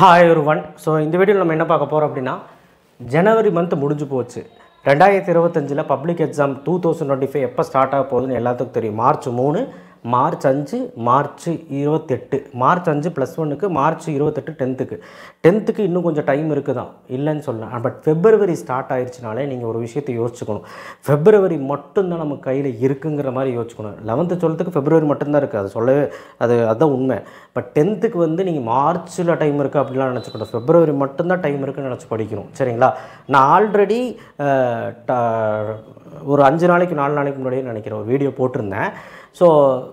Hi everyone. So இந்த வீடியோவில் நம்ம என்ன பார்க்க போகிறோம் அப்படின்னா, ஜனவரி மந்த் முடிஞ்சு போச்சு. 2025 பப்ளிக் எக்ஸாம் 2025 எப்போ ஸ்டார்ட் ஆக போகுதுன்னு எல்லாத்துக்கும் தெரியும். March 3, March 5, March 28. மார்ச் 5 +1க்கு, மார்ச் 28 10க்கு. 10க்கு இன்னும் கொஞ்சம் டைம் இருக்குதான், இல்லைன்னு சொல்லலாம். பட் ஃபெப்ரவரி ஸ்டார்ட் ஆயிடுச்சுனாலே நீங்கள் ஒரு விஷயத்தை யோசிச்சுக்கணும். ஃபெப்ரவரி மட்டும்தான் நம்ம கையில் இருக்குங்கிற மாதிரி யோசிச்சுக்கணும். 11th 12க்கு ஃபெப்ரவரி மட்டும்தான் இருக்குது, அது சொல்லவே அதுதான் உண்மை. பட் 10க்கு வந்து நீங்கள் மார்ச்சில் டைம் இருக்குது அப்படிலாம் நினச்சிக்கணும். ஃபெப்ரவரி மட்டும்தான் டைம் இருக்குதுன்னு நினச்சி படிக்கணும். சரிங்களா? நான் ஆல்ரெடி ஒரு 5 நாளைக்கு 4 நாளைக்கு முன்னாடியே நினைக்கிறேன் ஒரு வீடியோ போட்டிருந்தேன். ஸோ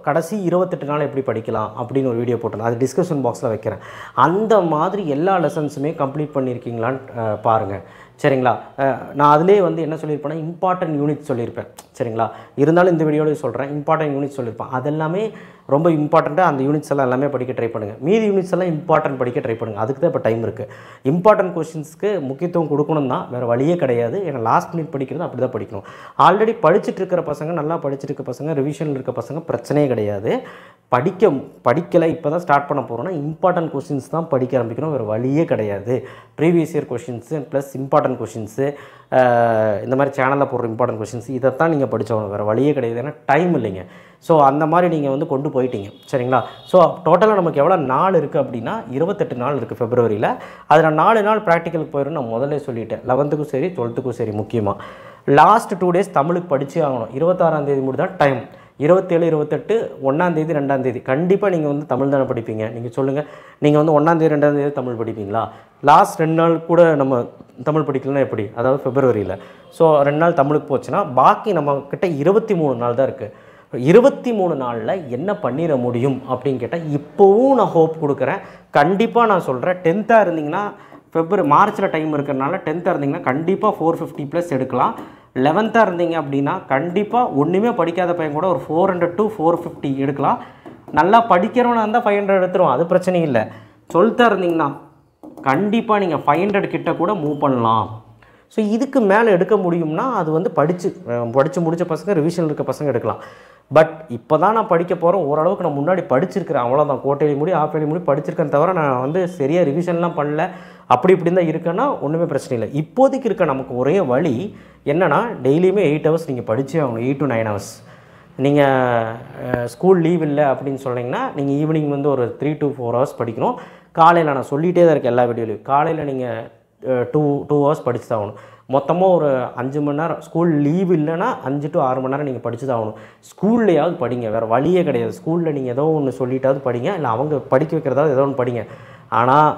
கடைசி 28 நாள் எப்படி படிக்கலாம் அப்படின்னு ஒரு வீடியோ போட்டிருந்தேன். அது டிஸ்கஷன் பாக்ஸில் வைக்கிறேன். அந்த மாதிரி எல்லா லெசன்ஸுமே கம்ப்ளீட் பண்ணியிருக்கீங்களான்னு பாருங்கள். சரிங்களா? நான் அதிலே வந்து என்ன சொல்லியிருப்பேன்னா, இம்பார்ட்டன்ட் யூனிட் சொல்லியிருப்பேன். சரிங்களா? இருந்தாலும் இந்த வீடியோவில் சொல்கிறேன், இம்பார்ட்டன்ட் யூனிட் சொல்லியிருப்பேன். அது எல்லாமே ரொம்ப இம்பார்ட்டண்ட்டாக அந்த யூனிட்ஸ் எல்லாம் எல்லாமே படிக்க ட்ரை பண்ணுங்கள். மீதி யூனிட்ஸ் எல்லாம் இம்பார்ட்டன்ட் படிக்க ட்ரை பண்ணுங்கள். அதுக்கு தான் இப்போ டைம் இருக்குது. இம்பார்ட்டன்ட் கொஷின்ஸ்க்கு முக்கியத்துவம் கொடுக்கணும் தான், வேறு வழியே கிடையாது. ஏன்னா லாஸ்ட் மினிட் படிக்கிறது அப்படி தான் படிக்கணும். ஆல்ரெடி படிச்சுட்டு இருக்கிற பசங்க, நல்லா படிச்சுட்டு இருக்க பசங்க, ரிவிஷனில் இருக்க பசங்க பிரச்சனையே கிடையாது. படிக்கலை, இப்போ தான் ஸ்டார்ட் பண்ண போகிறோன்னா இம்பார்ட்டன்ட் கொஷின்ஸ் தான் படிக்க ஆரம்பிக்கணும், வேறு வழியே கிடையாது. Previous year questions plus important questions, இந்த மாதிரி சேனலில் போடுற இம்பார்ட்டன்ட் கொஷின்ஸ், இதைத்தான் நீங்கள் படித்தவங்க, வேறு வழியே கிடையாது. ஏன்னா டைம் இல்லைங்க. ஸோ அந்த மாதிரி நீங்கள் வந்து கொண்டு போயிட்டீங்க. சரிங்களா? ஸோ டோட்டலாக நமக்கு எவ்வளோ நாள் இருக்குது அப்படின்னா 28 நாள் இருக்குது ஃபெப்ரவரியில். அதில் 4 நாள் ப்ராக்டிக்கலுக்கு போயிடும். நான் முதல்ல சொல்லிட்டேன், 11க்கும் சரி 12க்கும் சரி. முக்கியமாக லாஸ்ட் 2 days தமிழுக்கு படித்தே ஆகணும். 26ஆம் தேதி மட்டும் தான் டைம். 27, 28, 1ஆம் தேதி 2ஆம் தேதி கண்டிப்பாக நீங்கள் வந்து தமிழ் தானே படிப்பீங்க. நீங்கள் சொல்லுங்கள், நீங்கள் வந்து 1ஆம் தேதி 2ஆம் தேதி தமிழ் படிப்பீங்களா? லாஸ்ட் 2 நாள் கூட நம்ம தமிழ் படிக்கலன்னா எப்படி? அதாவது ஃபெப்ரவரியில். ஸோ 2 நாள் தமிழுக்கு போச்சுன்னா பாக்கி நம்மக்கிட்ட 23 நாள் தான் இருக்குது. 23 நாளில் என்ன பண்ணிட முடியும் அப்படின்னு கேட்டால், இப்போவும் நான் ஹோப் கொடுக்குறேன். கண்டிப்பாக நான் சொல்கிறேன், 10th இருந்தீங்கன்னா மார்ச்சில் டைம் இருக்கிறனால 10th இருந்தீங்கன்னா கண்டிப்பாக 450+ எடுக்கலாம். 11th இருந்தீங்க அப்படின்னா கண்டிப்பாக ஒன்றுமே படிக்காத பையன் கூட ஒரு 400 to 450 எடுக்கலாம். நல்லா படிக்கிறவனா இருந்தால் 500 எடுத்துருவோம், அது பிரச்சனை இல்லை. 12th இருந்தீங்கன்னா கண்டிப்பாக நீங்கள் 500 கிட்ட கூட மூவ் பண்ணலாம். ஸோ இதுக்கு மேலே எடுக்க முடியும்னா அது வந்து படித்து முடித்த பசங்க, ரிவிஷனில் இருக்க பசங்க எடுக்கலாம். பட் இப்போ தான் நான் படிக்க போகிறேன். ஓரளவுக்கு நான் முன்னாடி படிச்சிருக்கிறேன், அவ்வளோதான். கோட்டையில முடி ஆஃப் முடி படிச்சிருக்கேன் தவிர நான் வந்து சரியாக ரிவிஷன்லாம் பண்ணல. அப்படி இப்படி தான் இருக்கேன்னா ஒன்றுமே பிரச்சனை இல்லை. இப்போதைக்கு இருக்க நமக்கு ஒரே வழி என்னென்னா, டெய்லியுமே 8 hours நீங்கள் படித்தே ஆகணும். 8 to 9 hours. நீங்கள் ஸ்கூல் லீவ் இல்லை அப்படின்னு சொன்னீங்கன்னா நீங்கள் ஈவினிங் வந்து ஒரு 3 to 4 hours படிக்கணும். காலையில் நான் சொல்லிகிட்டே தான் இருக்கேன் எல்லா வீடியோலையும், காலையில் நீங்கள் 2 hours படிச்சு தான் ஆகணும். மொத்தமாக ஒரு 5 மணி நேரம். ஸ்கூல் லீவ் இல்லைன்னா 5 to 6 மணி நேரம் நீங்கள் படிச்சு தான் ஆகணும். ஸ்கூல்லையாவது படிங்க, வேறு வழியே கிடையாது. ஸ்கூலில் நீங்கள் ஏதோ ஒன்று சொல்லிட்டாவது படிங்க, இல்லை அவங்க படிக்க வைக்கிறதாவது ஏதோ ஒன்று படிங்க. ஆனால்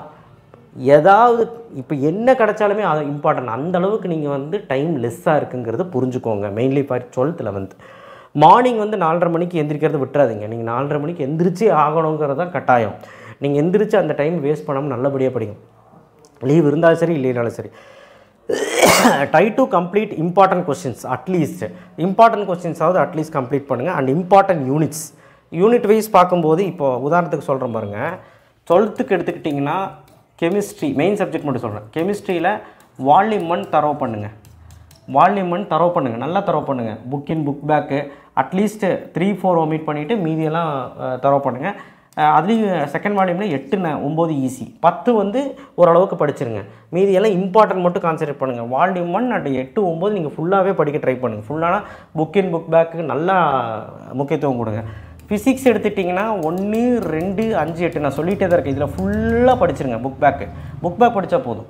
ஏதாவது இப்போ என்ன கிடைச்சாலுமே அது இம்பார்ட்டன்ட். அந்தளவுக்கு நீங்கள் வந்து டைம் லெஸ்ஸாக இருக்குங்கிறது புரிஞ்சுக்கோங்க. Mainly for 12th 11th. Morning வந்து 4:30 மணிக்கு எந்திரிக்கிறது விட்டுறாதீங்க. நீங்கள் 4:30 மணிக்கு எந்திரிச்சு ஆகணுங்கிறது தான் கட்டாயம். நீங்கள் எந்திரிச்சு அந்த டைம் வேஸ்ட் பண்ணாமல் நல்லபடியாக படிங்க. லீவ் இருந்தாலும் சரி, இல்லைனாலும் சரி. Try to complete important questions. At least important கொஸ்டின்ஸாவது அட்லீஸ்ட் கம்ப்ளீட் பண்ணுங்கள். And important units, unit wise பார்க்கும்போது, இப்போ உதாரணத்துக்கு சொல்கிறேன் பாருங்கள். 12th எடுத்துக்கிட்டிங்கன்னா கெமிஸ்ட்ரி மெயின் சப்ஜெக்ட் மட்டும் சொல்கிறேன். கெமிஸ்ட்ரியில் வால்யூம் 1 தரவு பண்ணுங்கள். வால்யூம் 1 தரவு பண்ணுங்கள், நல்லா தரவு பண்ணுங்கள். புக் பேக்கு அட்லீஸ்ட் 3-4 ஒமிட் பண்ணிவிட்டு மீதியெல்லாம் தரவு பண்ணுங்கள். அதுலேயும் செகண்ட் வால்யூமில் 8, 9 ஈஸி, 10 வந்து ஓரளவுக்கு படிச்சிருங்க. மீதியெல்லாம் இம்பார்ட்டன்ட் மட்டும் கான்சன்ட்ரேட் பண்ணுங்கள். வால்யூம் 1 அண்ட் 8, 9 நீங்கள் ஃபுல்லாகவே படிக்க ட்ரை பண்ணுங்கள். ஃபுல்லான புக் பேக்கு நல்லா முக்கியத்துவம் கொடுங்க. ஃபிசிக்ஸ் எடுத்துட்டிங்கன்னா 1, 2, 5, 8 நான் சொல்லிகிட்டே தான் இருக்கேன். இதில் ஃபுல்லாக படிச்சிருங்க. புக் பேக் படித்தா போதும்.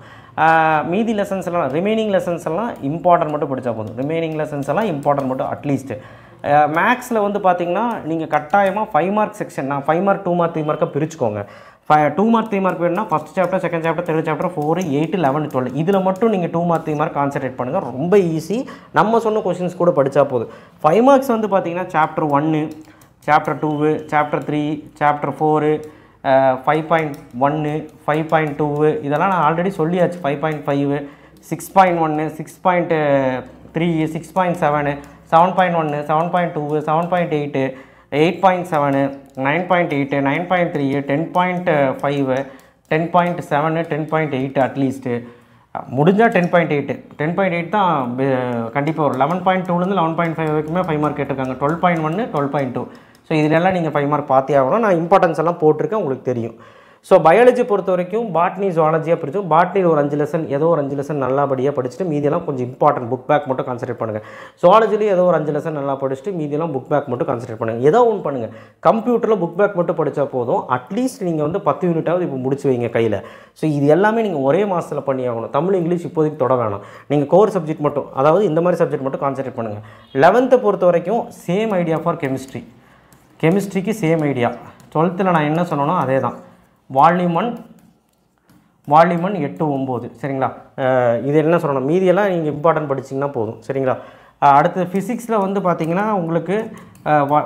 மீதி லெசன்ஸ் எல்லாம், ரிமைனிங் லெசன்ஸ் எல்லாம் இம்பார்ட்டன்ட் மட்டும் படித்தா போதும். ரிமைனிங் லெசன்ஸ் எல்லாம் இம்பார்ட்டன்ட் மட்டும் அட்லீஸ்ட். மேக்ஸில் வந்து பார்த்திங்கன்னா நீங்கள் கட்டாயமாக 5 மார்க் செக்ஷன், நான் 5 மார்க் 2 மார்க் 3 மார்க்காக பிரிச்சுக்கோங்க. 2 மார்க் 3 மார்க் வேணும்னா first chapter, second chapter, third chapter, 4, 8, 11, 12 இதில் மட்டும் நீங்கள் 2 மார்க் 3 மார்க் கான்சன்ட்ரேட் பண்ணுங்கள். ரொம்ப ஈஸி. நம்ம சொன்ன கொஷின்ஸ் கூட படித்தா போதும். 5 மார்க்ஸ் வந்து பார்த்திங்கன்னா சாப்டர் 1, சாப்டர் 2, சாப்டர் 3, சாப்டர் 4, 5.1, 5.2 இதெல்லாம் நான் ஆல்ரெடி சொல்லியாச்சு. 5.5, 6.1, 6.3, 6.7, 7.1, 7.2, 7.8, 8.7, 9.8, 9.3, 10.5, 10.7, 10.8 அட்லீஸ்ட்டு. முடிஞ்சால் 10.8, 10.8 தான் கண்டிப்பாக வரும். 11.2லேருந்து 11.5 வரைக்குமே 5 மார்க் கேட்டிருக்காங்க. 12.1, 12.2. ஸோ இதிலெல்லாம் நீங்கள் 5 மார்க் பார்த்தே ஆகணும். நான் இம்பார்ட்டன்ஸ் எல்லாம் போட்டிருக்கேன், உங்களுக்கு தெரியும். ஸோ பயாலஜி பொறுத்த வரைக்கும் பாட்னி ஜுவாலஜியாக பிரிச்சோம். பாட்னியில் ஒரு 5 லெசன் ஏதோ ஒரு 5 லெசன் நல்லபடியாக படிச்சுட்டு மீதியெல்லாம் கொஞ்சம் இம்பார்ட்டன்ட் புக் பேக் மட்டும் கான்சன்ட்ரேட் பண்ணுங்கள். ஜுவாலஜிலேயும் ஏதோ ஒரு 5 லெசன் நல்லா படிச்சுட்டு மீதியெல்லாம் புக் பேக் மட்டும் கான்சன்ட்ரேட் பண்ணுங்கள். ஏதோ ஒன்று பண்ணுங்கள். கம்ப்யூட்டரில் புக் பேக் மட்டும் படித்தா போதும். அட்லீஸ்ட் நீங்கள் வந்து 10 யூனிட்டாவது இப்போ முடிச்சு வைங்க கையில். ஸோ இது எல்லாமே நீங்கள் ஒரே மாதத்தில் பண்ணி ஆகணும். தமிழ் இங்கிலீஷ் இப்போதைக்கு தொட வேணாம். நீங்கள் கோர் சப்ஜெக்ட் மட்டும், அதாவது இந்த மாதிரி சப்ஜெக்ட் மட்டும் கான்சன்ட்ரேட் பண்ணுங்கள். 11th பொறுத்த வரைக்கும் சேம் ஐடியா ஃபார் கெமிஸ்ட்ரி. கெமிஸ்ட்ரிக்கு சேம் ஐடியா. 12th நான் என்ன சொன்னோன்னா அதே தான். வால்யூம் 1 8 9 சரிங்களா. இது என்ன சொல்லணும், மீதியெல்லாம் நீங்கள் இம்பார்ட்டன்ட் படிச்சிங்கன்னா போதும் சரிங்களா. அடுத்து ஃபிசிக்ஸில் வந்து பார்த்தீங்கன்னா உங்களுக்கு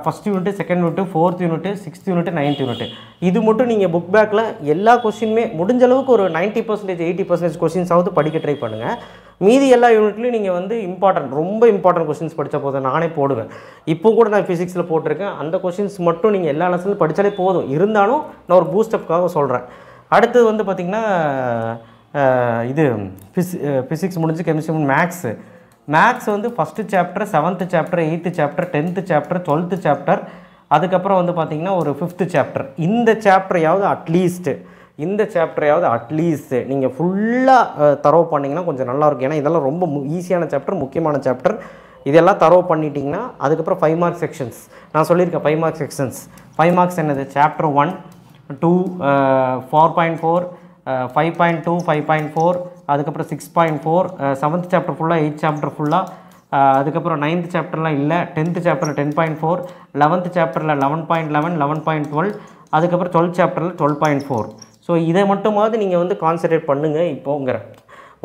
first unit, second unit, 4th unit, 6th unit, 9th unit இது மட்டும் நீங்கள் புக் பேக்கில் எல்லா கொஸ்டினுமே முடிஞ்ச அளவுக்கு ஒரு 90% 80% கொஸ்டின்ஸாவது படிக்க ட்ரை பண்ணுங்கள். மீதி எல்லா யூனிட்லையும் நீங்கள் வந்து ரொம்ப இம்பார்ட்டன்ட் கொஸ்டின்ஸ் படித்தா போதும். நானே போடுவேன். இப்போ கூட நான் ஃபிசிக்ஸில் போட்டிருக்கேன். அந்த கொஸ்டின்ஸ் மட்டும் நீங்கள் எல்லா லெசனும் படித்தாலே போதும். இருந்தாலும் நான் ஒரு பூஸ்டப்புக்காக சொல்கிறேன். அடுத்தது வந்து பார்த்திங்கன்னா இது ஃபிசிக்ஸ் முடிஞ்சு கெமிஸ்ட்ரி மேக்ஸ் வந்து first chapter, 7th chapter, 8th chapter, 10th chapter, 12th chapter, அதுக்கப்புறம் வந்து பார்த்திங்கன்னா ஒரு 5th சாப்டர். இந்த சாப்டரையாவது அட்லீஸ்ட் நீங்கள் ஃபுல்லாக தரவு பண்ணிங்கன்னா கொஞ்சம் நல்லாயிருக்கும். ஏன்னா இதெல்லாம் ரொம்ப ஈஸியான சாப்டர், முக்கியமான சாப்டர். இதெல்லாம் தரவு பண்ணிட்டீங்கன்னா அதுக்கப்புறம் 5 மார்க் செக்ஷன்ஸ் நான் சொல்லியிருக்கேன். 5 மார்க் செக்ஷன்ஸ் 5 மார்க்ஸ் என்னது, சாப்டர் 1, 2, 4.4, 5.2, 5.4, அதுக்கப்புறம் 6.4, 7th சாப்டர் ஃபுல்லாக, 8th சாப்டர் ஃபுல்லாக, அதுக்கப்புறம் 9th சாப்டர்லாம் இல்லை, 10th சாப்டரில் 10.4, 11th சாப்டரில் 11.11, 11.12, அதுக்கப்புறம் 12th சாப்டரில் 12.4. ஸோ இதை மட்டுமாவது நீங்கள் வந்து கான்சன்ட்ரேட் பண்ணுங்கள். இப்போங்கிற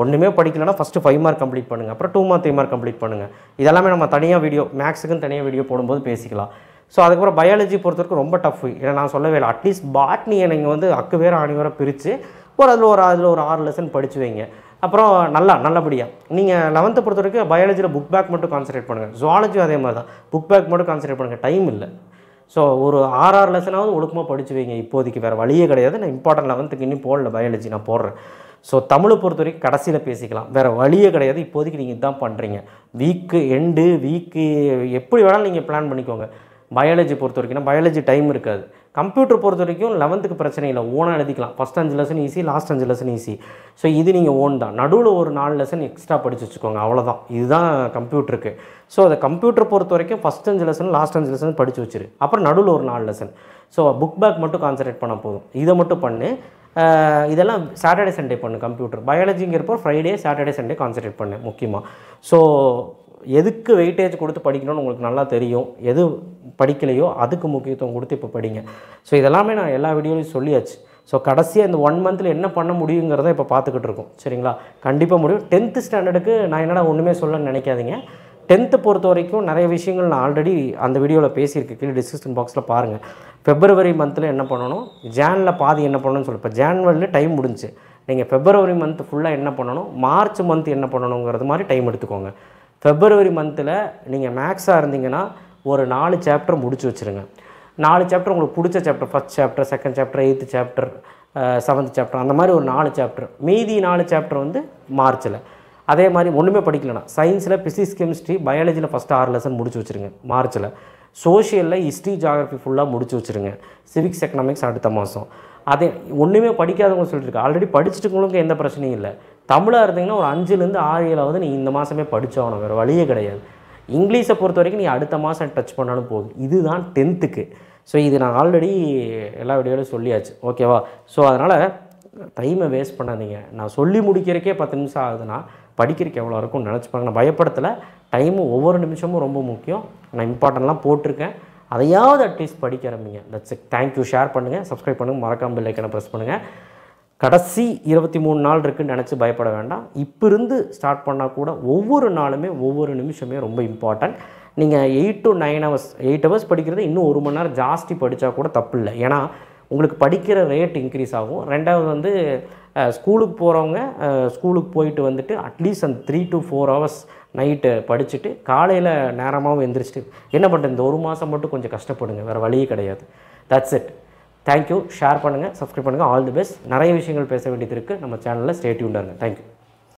ஒன்றுமே படிக்கலைன்னா ஃபஸ்ட்டு 5 மார்க் கம்ப்ளீட் பண்ணுங்கள், அப்புறம் 2 மார்க் 3 மார்க் கம்ப்ளீட் பண்ணுங்கள். இதெல்லாமே நம்ம தனியாக வீடியோ, மேக்ஸுக்குன்னு தனியாக வீடியோ போடும்போது பேசிக்கலாம். ஸோ அதுக்கப்புறம் பயாலஜி பொறுத்தவரைக்கும் ரொம்ப டஃப். ஏன்னா நான் சொல்லவே இல்லை, அட்லீஸ்ட் பாட்னியை நீங்கள் வந்து அக்கு வேறு ஆணி வேறு பிரித்து அதில் ஒரு 6 லெசன் படித்து வைங்க. அப்புறம் நல்லபடியாக நீங்கள் 11th பொறுத்த வரைக்கும் பயாலஜியில் புக் பேக் மட்டும் கான்சன்ட்ரேட் பண்ணுங்கள். ஜுவாலஜி அதே மாதிரி தான், புக் பேக் மட்டும் கான்சன்ட்ரேட் பண்ணுங்கள். டைம் இல்லை. ஸோ ஒரு 6 லெசனாவது ஒழுக்கமாக படித்து வைங்க. இப்போதைக்கு வேறு வழியே கிடையாது. நான் இம்பார்ட்டன்ட் 11th இன்னும் போடல, பயாலஜி நான் போடுறேன். ஸோ தமிழை பொறுத்த வரைக்கும் கடைசியில் பேசிக்கலாம். வேறு வழியே கிடையாது. இப்போதைக்கு நீங்கள் இதுதான் பண்ணுறீங்க. வீக்கு எப்படி வேணாலும் நீங்கள் பிளான் பண்ணிக்கோங்க. பயாலஜி பொறுத்த வரைக்கும் பயாலஜி டைம் இருக்காது. கம்ப்யூட்டர் பொறுத்த வரைக்கும் 11th பிரச்சனை இல்லை, ஓனாக எழுதிக்கலாம். First 5 lesson easy, last 5 lesson easy. So இது நீங்கள் ஓன் தான். நடுவில் ஒரு 4 லெசன் எக்ஸ்ட்ரா படித்து வச்சுக்கோங்க, அவ்வளோதான். இதுதான் கம்ப்யூட்டருக்கு. ஸோ அதை கம்ப்யூட்டர் பொறுத்த வரைக்கும் ஃபஸ்ட் 5 லெசன், லாஸ்ட் 5 லெசன் படித்து வச்சிரு. அப்புறம் நடுவில் ஒரு 4 லெசன். ஸோ புக் பேக் மட்டும் கான்சன்ட்ரேட் பண்ண போதும். இதை மட்டும் பண்ணு. இதெல்லாம் சாட்டர்டே சண்டே பண்ணு. கம்ப்யூட்டர் பயாலஜிங்கிறப்போ ஃப்ரைடே, சாட்டர்டே, சண்டே கான்சன்ட்ரேட் பண்ணு முக்கியமாக. ஸோ எதுக்கு வெயிட்டேஜ் கொடுத்து படிக்கணும்னு உங்களுக்கு நல்லா தெரியும். எது படிக்கலையோ அதுக்கு முக்கியத்துவம் கொடுத்து இப்போ படிங்க. ஸோ இதெல்லாமே நான் எல்லா வீடியோலையும் சொல்லியாச்சு. ஸோ கடைசியாக இந்த 1 மந்தில் என்ன பண்ண முடியுங்கிறத இப்போ பார்த்துக்கிட்டு இருக்கோம் சரிங்களா. கண்டிப்பாக முடியும். 10th ஸ்டாண்டர்டுக்கு நான் என்னடா ஒன்றுமே சொல்லணும்னு நினைக்காதீங்க. 10th பொறுத்த வரைக்கும் நிறைய விஷயங்கள் நான் ஆல்ரெடி அந்த வீடியோவில் பேசியிருக்கேன். கீழே டிஸ்கிரிப்ஷன் பாக்ஸில் பாருங்கள். February மந்தில் என்ன பண்ணணும், ஜானில் பாதி என்ன பண்ணணும்னு சொல்லி. இப்போ ஜான்வரியில் டைம் முடிஞ்சு, நீங்கள் February மந்த் ஃபுல்லாக என்ன பண்ணணும், மார்ச் மந்த் என்ன பண்ணணுங்கிறது மாதிரி டைம் எடுத்துக்கோங்க. February மந்தில் நீங்கள் மேக்ஸாக இருந்தீங்கன்னா ஒரு 4 சாப்டர் முடிச்சு வச்சுருங்க. 4 சாப்டர் உங்களுக்கு பிடிச்ச chapter, first chapter, second chapter, 8th chapter, 7th chapter, அந்த மாதிரி ஒரு 4 சாப்டர். மீதி 4 சாப்டர் வந்து மார்ச்சில். அதே மாதிரி ஒன்றுமே படிக்கலனா சயின்ஸில் பிசிக்ஸ், கெமிஸ்ட்ரி, பயாலஜியில் ஃபஸ்ட்டு 6 லெசன் முடிச்சு வச்சுருங்க மார்ச்சில். சோஷியலில் ஹிஸ்ட்ரி, ஜியாகிரஃபி ஃபுல்லாக முடிச்சு வச்சுருங்க. சிவிக்ஸ், எக்கனாமிக்ஸ் அடுத்த மாதம். அதே ஒன்றுமே படிக்காதவங்க சொல்லிட்டுருக்கு. ஆல்ரெடி படிச்சுட்டுங்களுக்கு எந்த பிரச்சனையும் இல்லை. தமிழாக இருந்தீங்கன்னா ஒரு 5லேருந்து 6, 7 நீங்கள் இந்த மாதமே படித்தாகணும். வேறு வழியே கிடையாது. இங்கிலீஷை பொறுத்த வரைக்கும் நீ அடுத்த மாதம் டச் பண்ணாலும் போதும். இதுதான் 10th. ஸோ இது நான் ஆல்ரெடி எல்லா வீடியோலையும் சொல்லியாச்சு, ஓகேவா. ஸோ அதனால் டைமை வேஸ்ட் பண்ணாதீங்க. நான் சொல்லி முடிக்கிறக்கே 10 நிமிஷம் ஆகுதுன்னா படிக்கிறதுக்கு எவ்வளோ இருக்கும்னு நினச்சிப்பாங்க. நான் பயப்படத்தில் டைமு ஒவ்வொரு நிமிஷமும் ரொம்ப முக்கியம். நான் இம்பார்ட்டன்ட்லாம் போட்டிருக்கேன். அதையாவது அட்லீஸ்ட் படிக்க ஆரம்பிங்க. That's it. தேங்க்யூ. ஷேர் பண்ணுங்கள், சப்ஸ்கிரைப் பண்ணுங்கள், மறக்காமல் பெல் ஐக்கனை ப்ரெஸ் பண்ணுங்கள். கடைசி 23 நாள் இருக்குதுன்னு நினச்சி பயப்பட வேண்டாம். இப்போ இருந்து ஸ்டார்ட் பண்ணால் கூட ஒவ்வொரு நாளுமே ஒவ்வொரு நிமிஷமே ரொம்ப இம்பார்ட்டன்ட். நீங்கள் 8 to 9 hours 8 hours படிக்கிறது இன்னும் 1 மணி நேரம் ஜாஸ்தி படித்தா கூட தப்பு இல்லை. ஏன்னா உங்களுக்கு படிக்கிற ரேட் இன்க்ரீஸ் ஆகும். ரெண்டாவது வந்து ஸ்கூலுக்கு போகிறவங்க ஸ்கூலுக்கு போயிட்டு வந்துட்டு அட்லீஸ்ட் அந்த 3 to 4 hours நைட்டு படிச்சுட்டு காலையில் நேரமாகவும் எந்திரிச்சிட்டு என்ன பண்ணுறது, இந்த 1 மாதம் மட்டும் கொஞ்சம் கஷ்டப்படுங்க. வேறு வழியே கிடையாது. That's it. தேங்க்யூ. ஷேர் பண்ணுங்கள், சப்ஸ்கிரைப் பண்ணுங்கள். All the best. நிறைய விஷயங்கள் பேச வேண்டியது இருக்குது நம்ம சேனலில். ஸ்டே டியூன்டாக இருங்க. தேங்க்யூ.